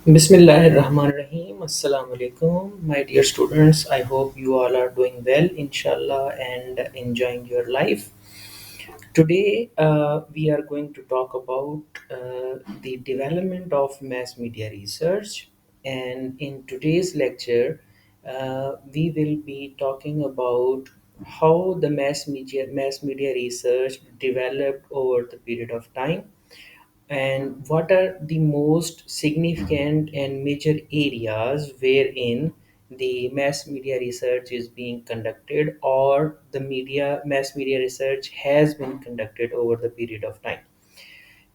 Bismillahirrahmanirrahim. Assalamu alaikum, my dear students. I hope you all are doing well, inshallah, and enjoying your life. Today, we are going to talk about the development of mass media research. And in today's lecture, we will be talking about how the mass media research developed over the period of time and what are the most significant and major areas wherein the mass media research is being conducted or the media mass media research has been conducted over the period of time.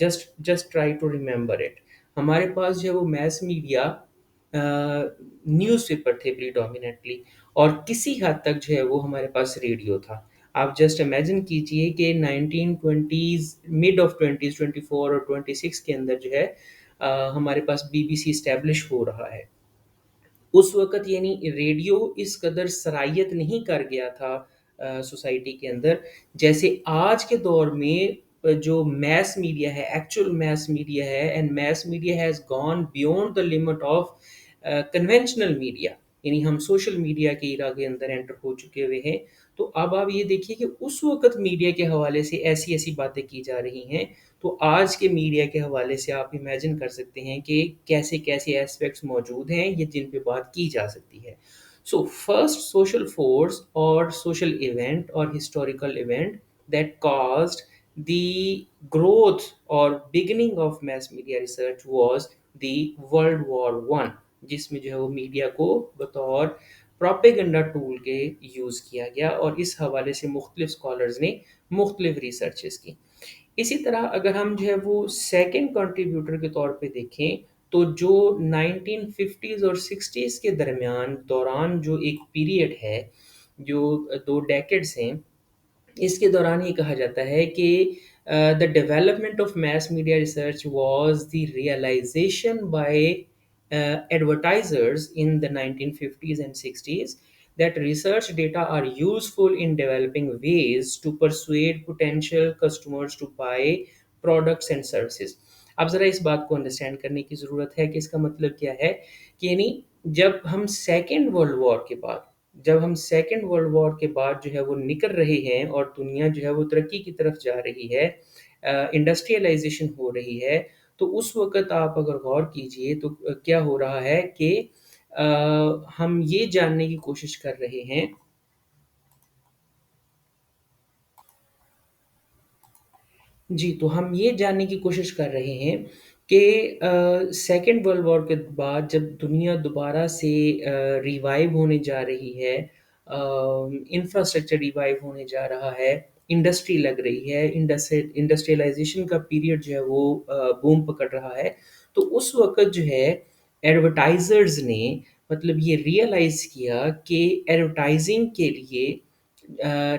Just try to remember it. ہمارے پاس جو ہے وہ mass media newspaper تھے ڈومیننٹلی، اور کسی حد تک جو ہے وہ ہمارے پاس ریڈیو تھا. آپ جسٹ امیجن کیجئے کہ 1920s، مڈ آف 20s، 24 اور 26 کے اندر جو ہے ہمارے پاس بی بی سی اسٹیبلش ہو رہا ہے. اس وقت یعنی ریڈیو اس قدر صلاحیت نہیں کر گیا تھا سوسائٹی کے اندر، جیسے آج کے دور میں جو میس میڈیا ہے، ایکچوئل میس میڈیا ہے، and mass media has gone beyond the limit of conventional media. یعنی ہم سوشل میڈیا کے ایرا کے اندر انٹر ہو چکے ہوئے ہیں. تو اب آپ یہ دیکھیے کہ اس وقت میڈیا کے حوالے سے ایسی ایسی باتیں کی جا رہی ہیں، تو آج کے میڈیا کے حوالے سے آپ امیجن کر سکتے ہیں کہ کیسے کیسے ایسپیکٹس موجود ہیں یہ جن پہ بات کی جا سکتی ہے. سو فرسٹ سوشل فورس اور سوشل ایونٹ اور historical event that caused the growth اور beginning of mass media research was the world war one, جس میں جو ہے وہ میڈیا کو بطور پروپیگنڈا ٹول کے یوز کیا گیا، اور اس حوالے سے مختلف اسکالرز نے مختلف ریسرچز کی. اسی طرح اگر ہم جو ہے وہ سیکنڈ کنٹریبیوٹر کے طور پہ دیکھیں، تو جو 1950s اور 60s کے دوران جو ایک پیریڈ ہے، جو 2 ڈیکڈس ہیں، اس کے دوران یہ کہا جاتا ہے کہ the development of mass media research was the realization by advertisers in the 1950s and 60s that research data are useful in developing ways to persuade potential customers to buy products and services. اب ذرا اس بات کو understand کرنے کی ضرورت ہے کہ اس کا مطلب کیا ہے. کہ یعنی جب ہم سیکنڈ ورلڈ وار کے بعد جو ہے وہ نکل رہے ہیں اور دنیا جو ہے وہ ترقی کی طرف جا رہی ہے، انڈسٹریلائزیشن ہو رہی ہے، تو اس وقت آپ اگر غور کیجئے تو کیا ہو رہا ہے کہ ہم یہ جاننے کی کوشش کر رہے ہیں. جی، تو ہم یہ جاننے کی کوشش کر رہے ہیں کہ سیکنڈ ورلڈ وار کے بعد جب دنیا دوبارہ سے ریوائیو ہونے جا رہی ہے، انفراسٹرکچر ریوائیو ہونے جا رہا ہے، انڈسٹری لگ رہی ہے، انڈسٹریلائزیشن کا پیریڈ جو ہے وہ بوم پکڑ رہا ہے، تو اس وقت جو ہے ایڈورٹائزرز نے مطلب یہ ریئلائز کیا کہ ایڈورٹائزنگ کے لیے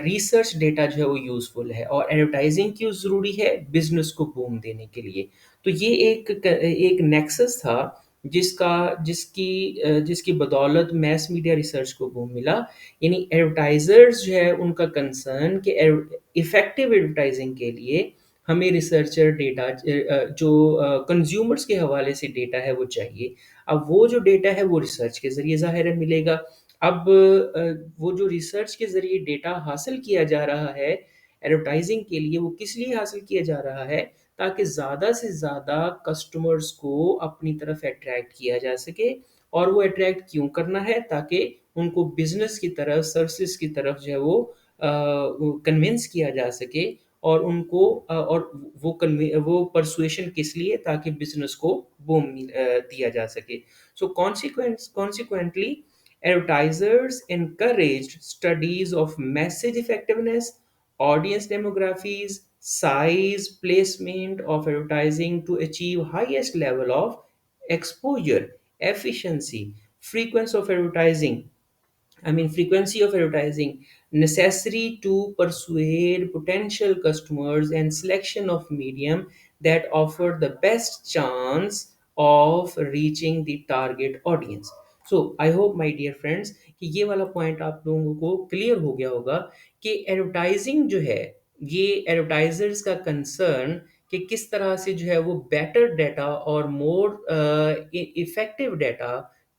ریسرچ ڈیٹا جو ہے وہ یوزفل ہے. اور ایڈورٹائزنگ کیوں ضروری ہے؟ بزنس کو بوم دینے کے لیے. تو یہ ایک نیکسس تھا جس کی بدولت میس میڈیا ریسرچ کو بوم ملا. یعنی ایڈورٹائزرز جو ہے ان کا کنسرن کہ افیکٹو ایڈورٹائزنگ کے لیے ہمیں ریسرچر ڈیٹا جو کنزیومرز کے حوالے سے ڈیٹا ہے وہ چاہیے. اب وہ جو ڈیٹا ہے وہ ریسرچ کے ذریعے ظاہر ہے ملے گا. اب وہ جو ریسرچ کے ذریعے ڈیٹا حاصل کیا جا رہا ہے ایڈورٹائزنگ کے لیے، وہ کس لیے حاصل کیا جا رہا ہے؟ تاکہ زیادہ سے زیادہ کسٹمرز کو اپنی طرف اٹریکٹ کیا جا سکے. اور وہ اٹریکٹ کیوں کرنا ہے؟ تاکہ ان کو بزنس کی طرف، سروسز کی طرف جو ہے وہ کنونس کیا جا سکے. اور ان کو اور وہ پرسویشن کس لیے؟ تاکہ بزنس کو بوم دیا جا سکے. سو consequently advertisers encouraged studies of message effectiveness, audience demographics, size, placement of advertising to achieve highest level of exposure, efficiency, frequency of advertising necessary to persuade potential customers, and selection of medium that offer the best chance of reaching the target audience. So I hope my dear friends کہ یہ والا point آپ لوگوں کو clear ہو گیا ہوگا کہ advertising جو ہے، یہ ایڈورٹائزرز کا کنسرن کہ کس طرح سے جو ہے وہ بیٹر ڈیٹا اور more effective data,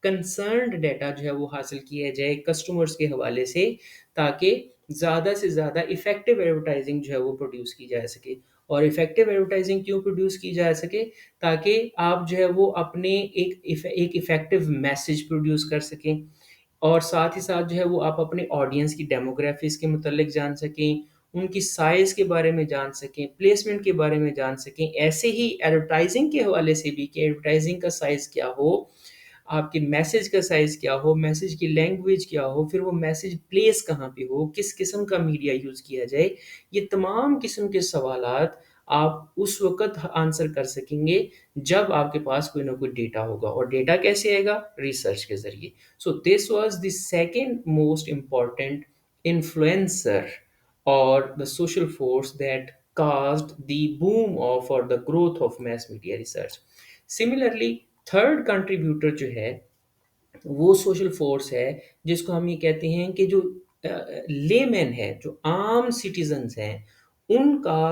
concerned data جو ہے وہ حاصل کیا جائے کسٹمرز کے حوالے سے، تاکہ زیادہ سے زیادہ افیکٹو ایڈورٹائزنگ جو ہے وہ پروڈیوس کی جا سکے. اور افیکٹو ایڈورٹائزنگ کیوں پروڈیوس کی جا سکے؟ تاکہ آپ جو ہے وہ اپنے ایک افیکٹو میسج پروڈیوس کر سکیں، اور ساتھ ہی ساتھ جو ہے وہ آپ اپنے آڈینس کی ڈیموگرافیز کے متعلق جان سکیں، ان کی سائز کے بارے میں جان سکیں، پلیسمنٹ کے بارے میں جان سکیں. ایسے ہی ایڈورٹائزنگ کے حوالے سے بھی کہ ایڈورٹائزنگ کا سائز کیا ہو، آپ کے میسج کا سائز کیا ہو، میسج کی لینگویج کیا ہو، پھر وہ میسج پلیس کہاں پہ ہو، کس قسم کا میڈیا یوز کیا جائے. یہ تمام قسم کے سوالات آپ اس وقت آنسر کر سکیں گے جب آپ کے پاس کوئی نہ کوئی ڈیٹا ہوگا. اور ڈیٹا کیسے آئے گا؟ ریسرچ کے ذریعے. So this was the second most important influencer or the social force that caused the boom of or the growth of mass media research. Similarly, third contributor جو ہے وہ سوشل فورس ہے جس کو ہم یہ کہتے ہیں کہ جو لے مین ہے، جو عام سٹیزنز ہیں، ان کا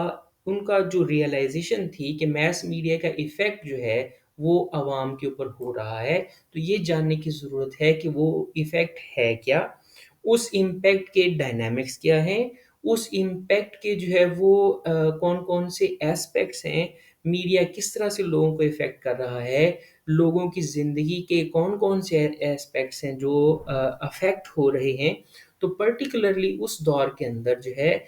ان کا جو ریئلائزیشن تھی کہ میس میڈیا کا ایفیکٹ جو ہے وہ عوام کے اوپر ہو رہا ہے. تو یہ جاننے کی ضرورت ہے کہ وہ ایفیکٹ ہے کیا، اس امپیکٹ کے ڈائنامکس کیا ہیں، اس امپیکٹ کے جو ہے وہ کون کون سے ایسپیکٹس ہیں، میڈیا کس طرح سے لوگوں کو افیکٹ کر رہا ہے، لوگوں کی زندگی کے کون کون سے ایسپیکٹس ہیں جو افیکٹ ہو رہے ہیں. تو پرٹیکولرلی اس دور کے اندر جو ہے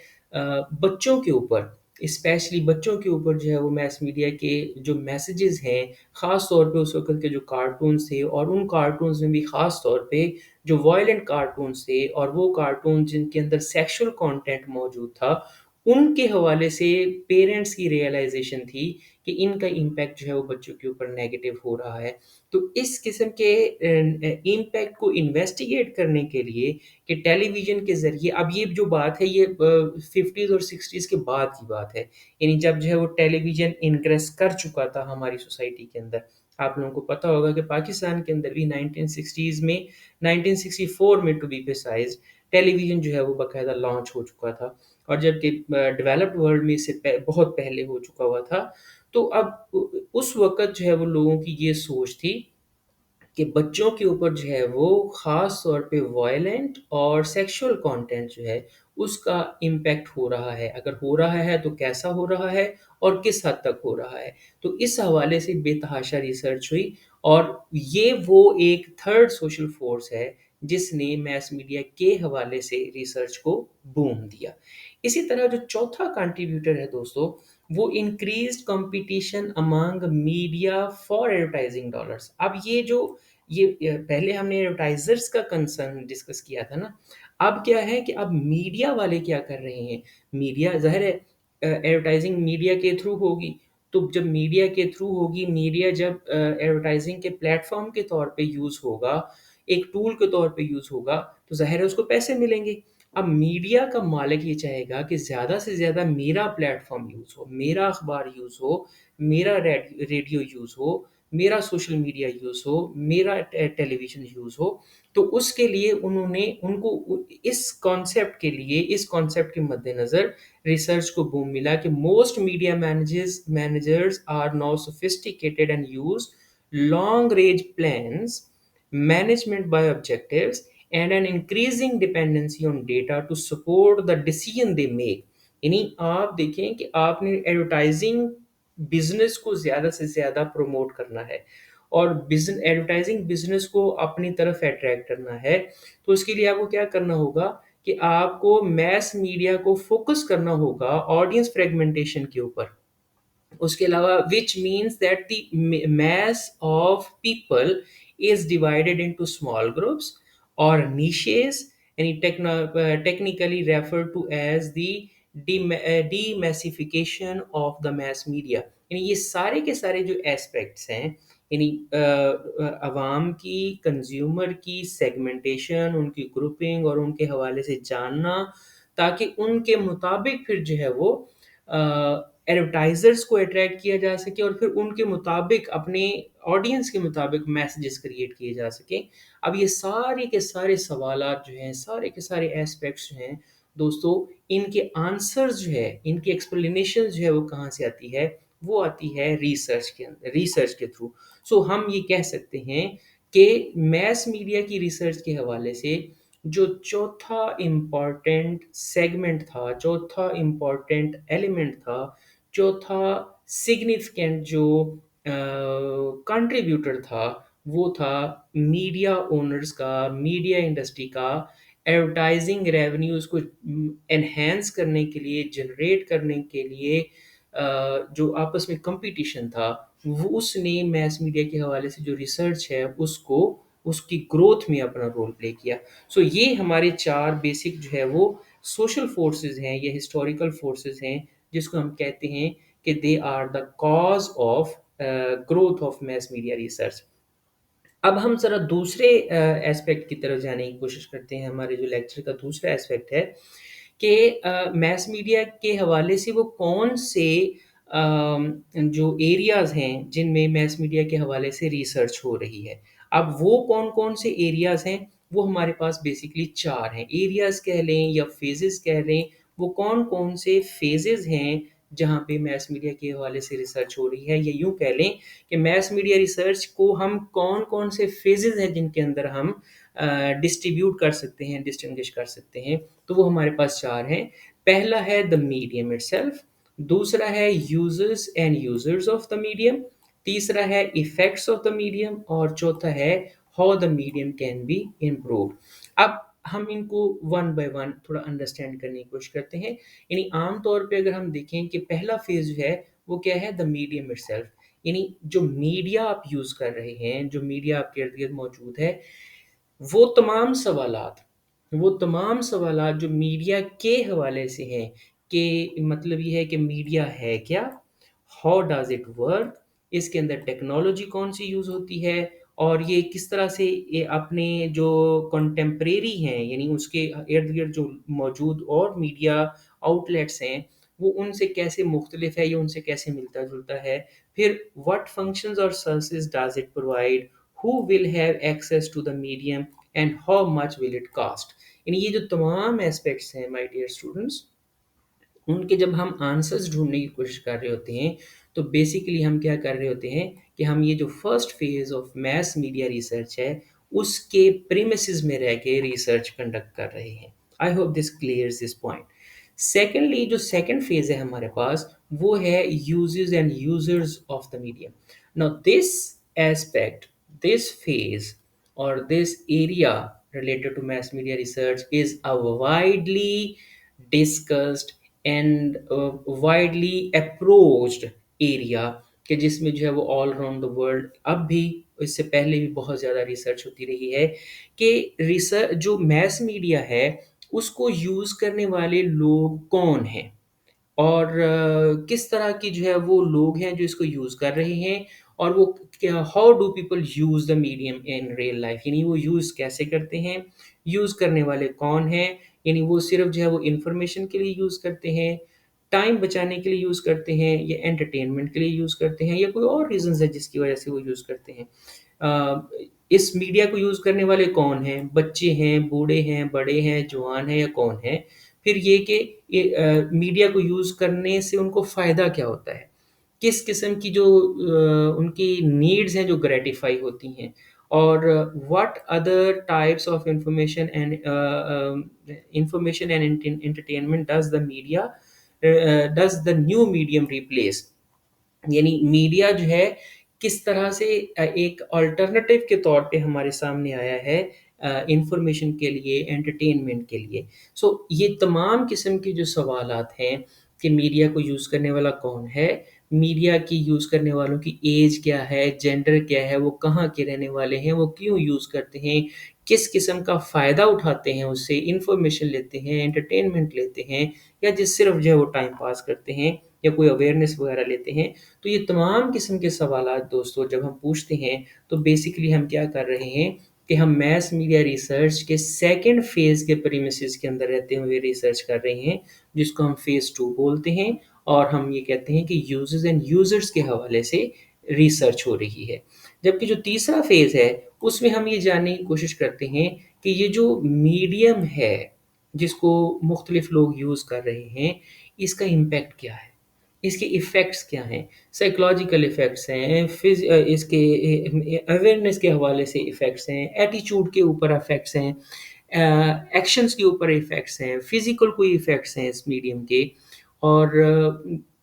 بچوں کے اوپر، اسپیشلی بچوں کے اوپر جو ہے وہ میس میڈیا کے جو میسیجز ہیں، خاص طور پہ اس وقت کے جو کارٹونز تھے، اور ان کارٹونز میں بھی خاص طور پہ جو وائلنٹ کارٹونز تھے اور وہ کارٹون جن کے اندر سیکشل کانٹینٹ موجود تھا، ان کے حوالے سے پیرنٹس کی ریئلائزیشن تھی کہ ان کا امپیکٹ جو ہے وہ بچوں کے اوپر نیگیٹو ہو رہا ہے. تو اس قسم کے امپیکٹ کو انویسٹیگیٹ کرنے کے لیے کہ ٹیلی ویژن کے ذریعے، اب یہ جو بات ہے یہ 50s اور 60s کے بعد کی بات ہے، یعنی جب جو ہے وہ ٹیلی ویژن انکریس کر چکا تھا ہماری سوسائٹی کے اندر. آپ لوگوں کو پتہ ہوگا کہ پاکستان کے اندر بھی 1960s میں، 1964 میں to be precise, television جو ہے وہ باقاعدہ لانچ ہو چکا تھا، اور جبکہ ڈیولپڈ ورلڈ میں اس سے بہت پہلے ہو چکا ہوا تھا. تو اب اس وقت جو ہے وہ لوگوں کی یہ سوچ تھی کہ بچوں کے اوپر جو ہے وہ خاص طور پہ وائلنٹ اور سیکشول کانٹینٹ جو ہے اس کا امپیکٹ ہو رہا ہے. اگر ہو رہا ہے تو کیسا ہو رہا ہے اور کس حد تک ہو رہا ہے. تو اس حوالے سے بے تحاشا ریسرچ ہوئی، اور یہ وہ ایک تھرڈ سوشل فورس ہے جس نے میس میڈیا کے حوالے سے ریسرچ کو بوم دیا. اسی طرح جو چوتھا کنٹریبیوٹر ہے دوستو، وہ increased competition among media for advertising dollars. اب یہ پہلے ہم نے ایڈورٹائزرس کا کنسرن ڈسکس کیا تھا نا، اب کیا ہے کہ اب میڈیا والے کیا کر رہے ہیں. میڈیا ظاہر ہے ایڈورٹائزنگ میڈیا کے تھرو ہوگی، تو جب میڈیا کے تھرو ہوگی، میڈیا جب ایڈورٹائزنگ کے پلیٹ فارم کے طور پہ یوز ہوگا، ایک ٹول کے طور پہ یوز ہوگا، تو ظاہر ہے اس کو پیسے ملیں گے. اب میڈیا کا مالک یہ چاہے گا کہ زیادہ سے زیادہ میرا پلیٹ فارم یوز ہو، میرا اخبار یوز ہو، میرا ریڈیو یوز ہو، میرا سوشل میڈیا یوز ہو، میرا ٹیلی ویژن یوز ہو. تو اس کے لیے ان کو اس کانسیپٹ کے لیے، اس کانسیپٹ کے مد نظر ریسرچ کو بوم ملا کہ most media managers are now sophisticated and use long range plans management by objectives and an increasing dependency on data to support the decision they make. یعنی آپ دیکھیں کہ آپ نے ایڈورٹائزنگ بزنس کو زیادہ سے زیادہ پروموٹ کرنا ہے، اور ایڈورٹائزنگ بزنس کو اپنی طرف اٹریکٹ کرنا ہے، تو اس کے لیے آپ کو کیا کرنا ہوگا کہ آپ کو میس میڈیا کو فوکس کرنا ہوگا آڈینس فریگمنٹیشن کے اوپر. اس کے علاوہ which means that the mass of people is divided into small groups or niches, and technically referred to as the demassification of the mass media. یعنی یہ سارے کے سارے جو اسپیکٹس ہیں، یعنی عوام کی، کنزیومر کی سیگمنٹیشن، ان کی گروپنگ اور ان کے حوالے سے جاننا، تاکہ ان کے مطابق پھر جو ہے وہ ایڈورٹائزرز کو اٹریکٹ کیا جا سکے، اور پھر ان کے مطابق اپنے آڈینس کے مطابق میسیجز کریٹ کیے جا سکیں. اب یہ سارے کے سارے سوالات جو ہیں، سارے کے سارے ایسپیکٹس جو ہیں دوستو، ان کے آنسرز جو ہے، ان کی ایکسپلینیشن جو ہے وہ کہاں سے آتی ہے؟ وہ آتی ہے ریسرچ کے تھرو. سو ہم یہ کہہ سکتے ہیں کہ میس میڈیا کی ریسرچ کے حوالے سے جو چوتھا امپورٹنٹ سیگمنٹ تھا، چوتھا امپورٹنٹ ایلیمنٹ تھا، چوتھا سگنیفیکنٹ جو کنٹریبیوٹر تھا، وہ تھا میڈیا اونرز کا، میڈیا انڈسٹری کا ایڈورٹائزنگ ریونیوز کو انہینس کرنے کے لیے، جنریٹ کرنے کے لیے جو آپس میں کمپٹیشن تھا، وہ اس نے میس میڈیا کے حوالے سے جو ریسرچ ہے اس کی گروتھ میں اپنا رول پلے کیا. سو یہ ہمارے چار بیسک جو ہے وہ سوشل فورسز ہیں یا ہسٹوریکل فورسز ہیں، جس کو ہم کہتے ہیں کہ they are the cause of growth of mass media research. اب ہم ذرا دوسرے ایسپیکٹ کی طرف جانے کی کوشش کرتے ہیں. ہمارے جو لیکچر کا دوسرا ایسپیکٹ ہے کہ میس میڈیا کے حوالے سے وہ کون سے جو ایریاز ہیں جن میں میس میڈیا کے حوالے سے ریسرچ ہو رہی ہے. اب وہ کون کون سے ایریاز ہیں؟ وہ ہمارے پاس بیسکلی 4 ہیں. ایریاز کہہ لیں یا فیزز کہہ لیں، وہ کون کون سے فیزز ہیں جہاں پہ میس میڈیا کے حوالے سے ریسرچ ہو رہی ہے، یا یوں کہہ لیں کہ میس میڈیا ریسرچ کو ہم کون کون سے فیزز ہیں جن کے اندر ہم ڈسٹریبیوٹ کر سکتے ہیں، ڈسٹنگش کر سکتے ہیں. تو وہ ہمارے پاس 4 ہیں. پہلا ہے دا میڈیم اٹ سیلف، دوسرا ہے users and users of the medium, تیسرا ہے ایفیکٹس آف دا میڈیم، اور چوتھا ہے how the medium can be improved. اب ہم ان کو ون بائی ون تھوڑا انڈرسٹینڈ کرنے کی کوشش کرتے ہیں. یعنی عام طور پہ اگر ہم دیکھیں کہ پہلا فیز جو ہے وہ کیا ہے؟ The medium it self. یعنی جو میڈیا آپ یوز کر رہے ہیں، جو میڈیا آپ کے ارد گرد موجود ہے، وہ تمام سوالات جو میڈیا کے حوالے سے ہیں، کہ مطلب یہ ہے کہ میڈیا ہے کیا، ہاؤ ڈز اٹ ورک، اس کے اندر ٹیکنالوجی کون سی یوز ہوتی ہے، اور یہ کس طرح سے یہ اپنے جو کنٹمپریری ہیں، یعنی اس کے ارد گرد جو موجود اور میڈیا آؤٹ لیٹس ہیں، وہ ان سے کیسے مختلف ہے یا ان سے کیسے ملتا جلتا ہے. پھر what functions or services does it provide, who will have access to the medium, and how much will it cost. یعنی یہ جو تمام اسپیکٹس ہیں مائی ڈیئر اسٹوڈنٹس، ان کے جب ہم آنسرز ڈھونڈنے کی کوشش کر رہے ہوتے ہیں تو بیسیکلی ہم کیا کر رہے ہوتے ہیں کہ ہم یہ جو first phase of mass media research ہے اس کے پریمیسز میں رہ کے ریسرچ کنڈکٹ کر رہے ہیں. I hope this clears this point. Secondly جو سیکنڈ فیز ہے ہمارے پاس وہ ہے uses and users of the medium. Now this aspect, this phase or this area related to mass media research is a widely discussed and widely approached area کہ جس میں جو ہے وہ آل اراؤنڈ دا ورلڈ اب بھی، اس سے پہلے بھی بہت زیادہ ریسرچ ہوتی رہی ہے کہ ریسرچ جو میس میڈیا ہے اس کو یوز کرنے والے لوگ کون ہیں، اور کس طرح کی جو ہے وہ لوگ ہیں جو اس کو یوز کر رہے ہیں، اور وہ how do people use the medium in real life. یعنی وہ یوز کیسے کرتے ہیں، یوز کرنے والے کون ہیں، یعنی وہ صرف جو ہے وہ انفارمیشن کے لیے یوز کرتے ہیں، ٹائم بچانے کے لیے یوز کرتے ہیں، یا انٹرٹینمنٹ کے لیے یوز کرتے ہیں، یا کوئی اور ریزنز ہے جس کی وجہ سے وہ یوز کرتے ہیں. اس میڈیا کو یوز کرنے والے کون ہیں؟ بچے ہیں، بوڑھے ہیں، بڑے ہیں، جوان ہیں، یا کون ہیں؟ پھر یہ کہ میڈیا کو یوز کرنے سے ان کو فائدہ کیا ہوتا ہے، کس قسم کی جو ان کی نیڈز ہیں جو گریٹیفائی ہوتی ہیں، اور what other types of information and entertainment does the new medium replace. یعنی میڈیا جو ہے کس طرح سے ایک الٹرنیٹیو کے طور پہ ہمارے سامنے آیا ہے انفارمیشن کے لیے، انٹرٹینمنٹ کے لیے. سو یہ تمام قسم کے جو سوالات ہیں کہ میڈیا کو یوز کرنے والا کون ہے، میڈیا کی یوز کرنے والوں کی ایج کیا ہے، جینڈر کیا ہے، وہ کہاں کے رہنے والے ہیں، وہ کیوں یوز کرتے ہیں، کس قسم کا فائدہ اٹھاتے ہیں، اس سے انفارمیشن لیتے ہیں، انٹرٹینمنٹ لیتے ہیں، یا جس صرف جو ہے وہ ٹائم پاس کرتے ہیں یا کوئی اویئرنیس وغیرہ لیتے ہیں. تو یہ تمام قسم کے سوالات دوستو جب ہم پوچھتے ہیں تو بیسیکلی ہم کیا کر رہے ہیں کہ ہم میس میڈیا ریسرچ کے سیکنڈ فیز کے پریمیسز کے اندر رہتے ہوئے ریسرچ کر رہے ہیں، جس کو ہم فیز 2 بولتے ہیں، اور ہم یہ کہتے ہیں کہ یوزرز اینڈ یوزرز کے حوالے سے ریسرچ ہو رہی ہے. جبکہ جو تیسرا فیز ہے اس میں ہم یہ جاننے کی کوشش کرتے ہیں کہ یہ جو میڈیم ہے جس کو مختلف لوگ یوز کر رہے ہیں، اس کا امپیکٹ کیا ہے، اس کے ایفیکٹس کیا ہیں. سائیکلوجیکل ایفیکٹس ہیں، اس کے اویئرنیس کے حوالے سے ایفیکٹس ہیں، ایٹیچیوڈ کے اوپر ایفیکٹس ہیں، ایکشنز کے اوپر ایفیکٹس ہیں، فزیکل کوئی ایفیکٹس ہیں اس میڈیم کے، اور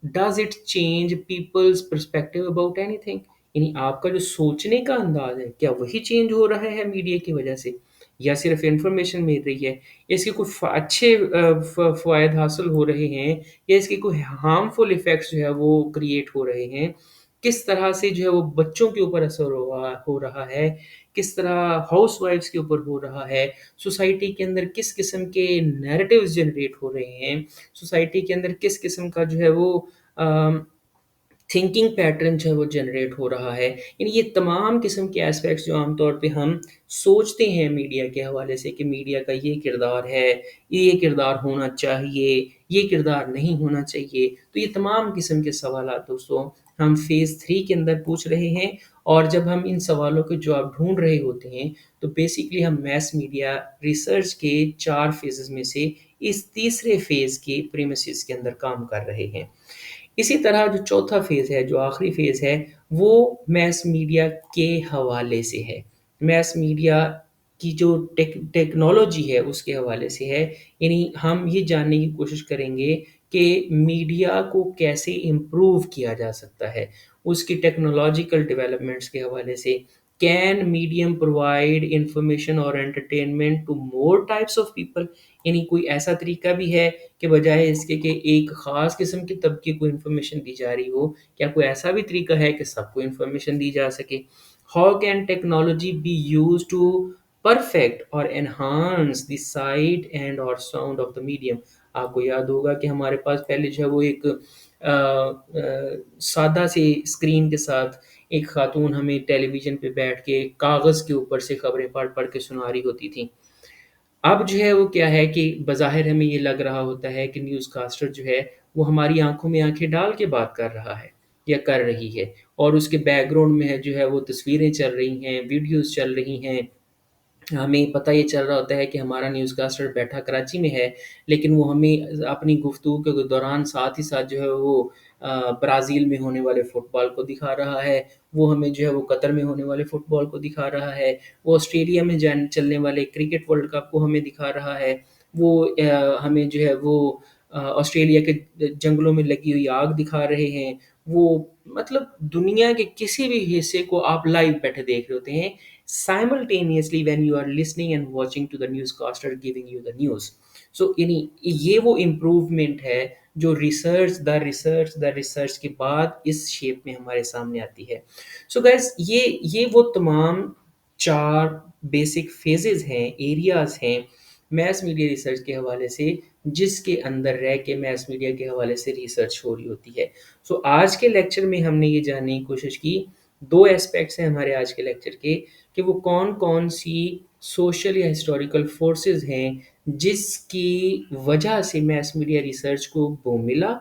does it change people's perspective about any thing. یعنی آپ کا جو سوچنے کا انداز ہے کیا وہی چینج ہو رہا ہے میڈیا کی وجہ سے، یا صرف انفارمیشن مل رہی ہے، اس کے کچھ اچھے فوائد حاصل ہو رہے ہیں، یا اس کے کوئی ہارمفل ایفیکٹس جو ہے وہ کریٹ ہو رہے ہیں، کس طرح سے جو ہے وہ بچوں کے اوپر اثر ہو رہا ہے، کس طرح ہاؤس وائفس کے اوپر ہو رہا ہے، سوسائٹی کے اندر کس قسم کے نیریٹیوز جنریٹ ہو رہے ہیں، سوسائٹی کے اندر کس قسم کا جو ہے وہ تھنکنگ پیٹرن جو ہے وہ جنریٹ ہو رہا ہے. یعنی یہ تمام قسم کے اسپیکٹس جو عام طور پہ ہم سوچتے ہیں میڈیا کے حوالے سے کہ میڈیا کا یہ کردار ہے، یہ کردار ہونا چاہیے، یہ کردار نہیں ہونا چاہیے، تو یہ تمام قسم کے سوالات دوستوں ہم فیز 3 کے اندر پوچھ رہے ہیں. اور جب ہم ان سوالوں کے جواب ڈھونڈ رہے ہوتے ہیں تو بیسیکلی ہم میس میڈیا ریسرچ کے 4 فیزز میں سے اس تیسرے فیز کے پریمیسز کے اندر کام کر رہے ہیں. اسی طرح جو چوتھا فیز ہے، جو آخری فیز ہے، وہ میس میڈیا کے حوالے سے ہے. میس میڈیا کی جو ٹیکنالوجی ہے اس کے حوالے سے ہے. یعنی ہم یہ جاننے کی کوشش کریں گے کہ میڈیا کو کیسے امپروو کیا جا سکتا ہے اس کی ٹیکنالوجیکل ڈیولپمنٹس کے حوالے سے. کین میڈیم پرووائڈ انفارمیشن اور entertainment to more types of people. یعنی کوئی ایسا طریقہ بھی ہے کہ بجائے اس کے کہ ایک خاص قسم کے طبقے کو انفارمیشن دی جا رہی ہو، کیا کوئی ایسا بھی طریقہ ہے کہ سب کو انفارمیشن دی جا سکے. How can technology be use to perfect اور انہانس دی سائٹ اینڈ اور ساؤنڈ آف دا میڈیم. آپ کو یاد ہوگا کہ ہمارے پاس پہلے جو ہے وہ ایک سادہ سی اسکرین کے ساتھ ایک خاتون ہمیں ٹیلی ویژن پہ بیٹھ کے کاغذ کے اوپر سے خبریں پڑھ پڑھ کے سنا رہی ہوتی تھیں. اب جو ہے وہ کیا ہے کہ بظاہر ہمیں یہ لگ رہا ہوتا ہے کہ نیوز کاسٹر جو ہے وہ ہماری آنکھوں میں آنکھیں ڈال کے بات کر رہا ہے یا کر رہی ہے، اور اس کے بیک گراؤنڈ میں ہے جو ہے وہ تصویریں چل رہی ہیں، ویڈیوز چل رہی ہیں. ہمیں پتہ یہ چل رہا ہوتا ہے کہ ہمارا نیوز کاسٹر بیٹھا کراچی میں ہے، لیکن وہ ہمیں اپنی گفتگو کے دوران ساتھ ہی ساتھ جو ہے وہ برازیل میں ہونے والے فٹ بال کو دکھا رہا ہے، وہ ہمیں جو ہے وہ قطر میں ہونے والے فٹ بال کو دکھا رہا ہے، وہ آسٹریلیا میں چلنے والے کرکٹ ورلڈ کپ کو ہمیں دکھا رہا ہے، وہ ہمیں جو ہے وہ آسٹریلیا کے جنگلوں میں لگی ہوئی آگ دکھا رہے ہیں. وہ مطلب دنیا کے کسی بھی حصے کو آپ لائیو بیٹھے دیکھ رہے ہوتے ہیں simultaneously when you are listening and watching to the newscaster giving you the news. So یعنی یہ وہ امپروومنٹ ہے جو ریسرچ کے بعد اس شیپ میں ہمارے سامنے آتی ہے. سو گائز یہ وہ تمام 4 بیسک فیزز ہیں، ایریاز ہیں میس میڈیا ریسرچ کے حوالے سے جس کے اندر رہ کے میس میڈیا کے حوالے سے ریسرچ ہو رہی ہوتی ہے. سو آج کے لیکچر میں ہم نے یہ جاننے کی کوشش کی، 2 اسپیکٹس ہیں ہمارے آج کے لیکچر کے، کہ وہ کون کون سی سوشل یا ہسٹوریکل فورسز ہیں جس کی وجہ سے میس میڈیا ریسرچ کو بوم ملا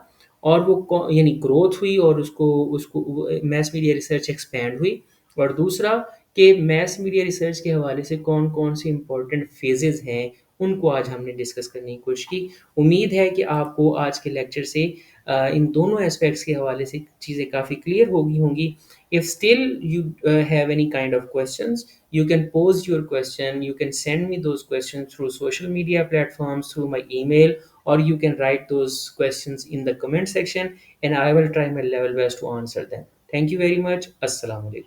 اور وہ یعنی گروتھ ہوئی اور اس کو میس میڈیا ریسرچ ایکسپینڈ ہوئی. اور دوسرا کہ میس میڈیا ریسرچ کے حوالے سے کون کون سی امپورٹنٹ فیزز ہیں ان کو آج ہم نے ڈسکس کرنے کی کوشش کی. امید ہے کہ آپ کو آج کے لیکچر سے ان دونوں اسپیکٹس کے حوالے سے چیزیں کافی کلیئر ہوں گی. If still you have any kind of questions, you can pose your question. You can send me those questions through social media platforms, through my email, or you can write those questions in the comment section, and I will try my level best to answer them. Thank you very much. Assalamu alaikum.